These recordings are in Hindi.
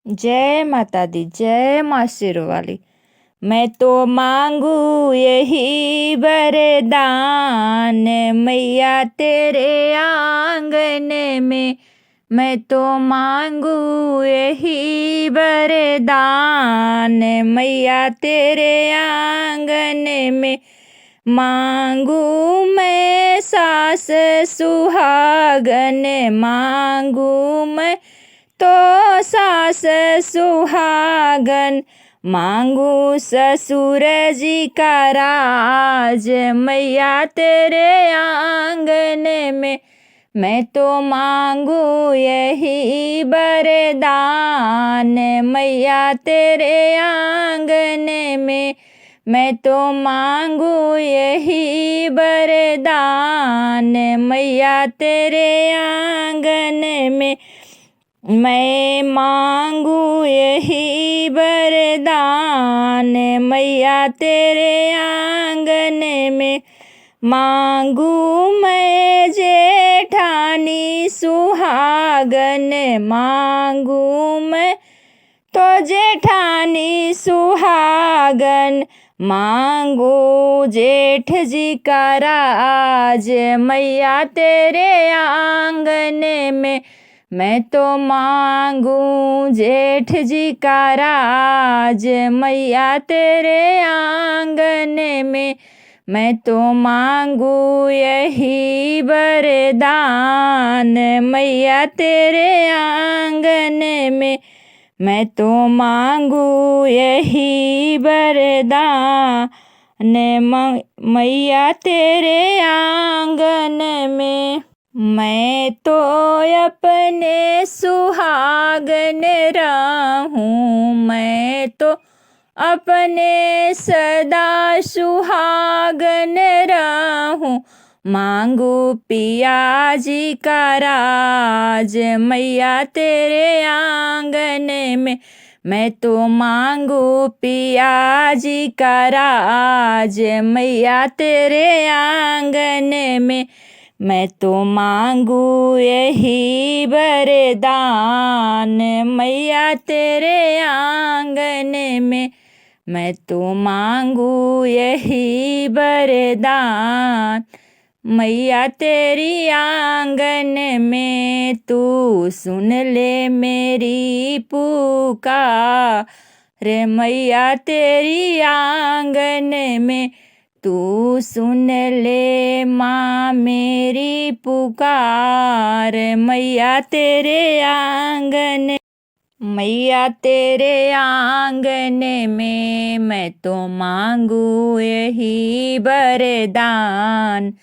जय माता दी, जय माँ शेरोवाली। मैं तो मांगू यही वरदान मैया तेरे आंगन में। मैं तो मांगू यही वरदान मैया तेरे आंगन में। मांगू मैं सास सुहागन, मांगू मैं तो सास सुहागन। मांगू ससुर जी का राज मैया तेरे आंगन में। मैं तो मांगू यही वरदान मैया तेरे आंगन में। मैं तो मांगू यही वरदान मैया तेरे आंगन में। मैं मांगू यही वरदान मैया तेरे आंगन में। मांगू मैं जेठानी सुहागन, मांगू मैं तो जेठानी सुहागन। मांगू जेठ जी का राज मैया तेरे आंगन में। मैं तो मांगू जेठ जी का राज मैया तेरे आंगन में। मैं तो मांगू यही वरदान मैया तेरे आंगन में। मैं तो मांगू यही वरदान मैया तेरे आंगन में। मैं तो अपने सुहागन रहूं, मैं तो अपने सदा सुहागन रहूं। मांगू पिया जी का राज मैया तेरे आंगन में। मैं तो मांगू पिया जी का राज मैया तेरे आंगन में। मैं तो मांगू यही वरदान मैया तेरे आंगन में। मैं तो मांगू यही वरदान मैया तेरी आंगन में। तू सुन ले मेरी पुकार रे मैया तेरी आंगन में। तू सुन ले माँ मेरी पुकार मैया तेरे आंगन। मैया तेरे आंगन में मैं तो मांगू यही वरदान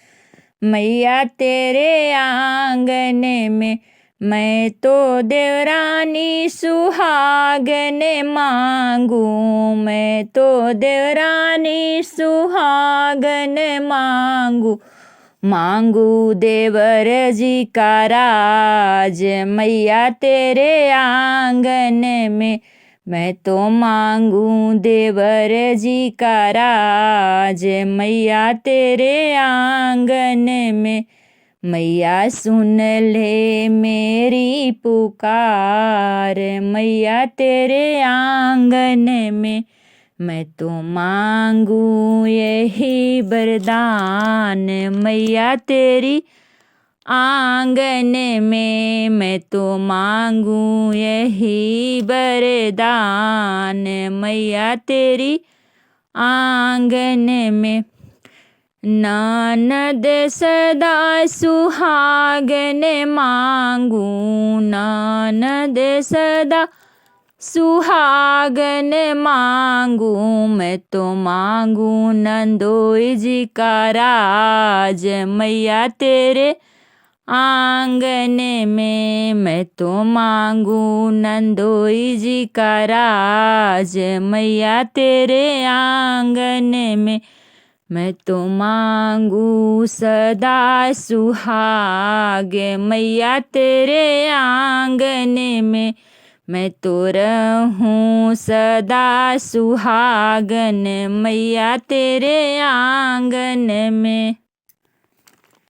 मैया तेरे आंगन में। मैं तो देवरानी सुहागन मांगू, मैं तो देवरानी सुहागन मांगू। मांगू देवर जी का राज मैया तेरे आंगन में। मैं तो मांगू देवर जी का राज मैया तेरे आंगन में। मैया सुन ले मेरी पुकार मैया तेरे आंगन में। मैं तो मांगू यही वरदान मैया तेरी आंगन में। मैं तो मांगू यही वरदान मैया तेरी आंगन में। ननद सदा सुहागन मांगू, ननद सदा सुहागन मांगू। मैं तो मांगू नंदोई जी का राज मैया तेरे आंगन में। मैं तो मांगू नंदोई जी का राज मैया तेरे आंगन में। मैं तो मांगू सदा सुहाग मैया तेरे आंगन में। मैं तो रहूं सदा सुहागन मैया तेरे आंगन में।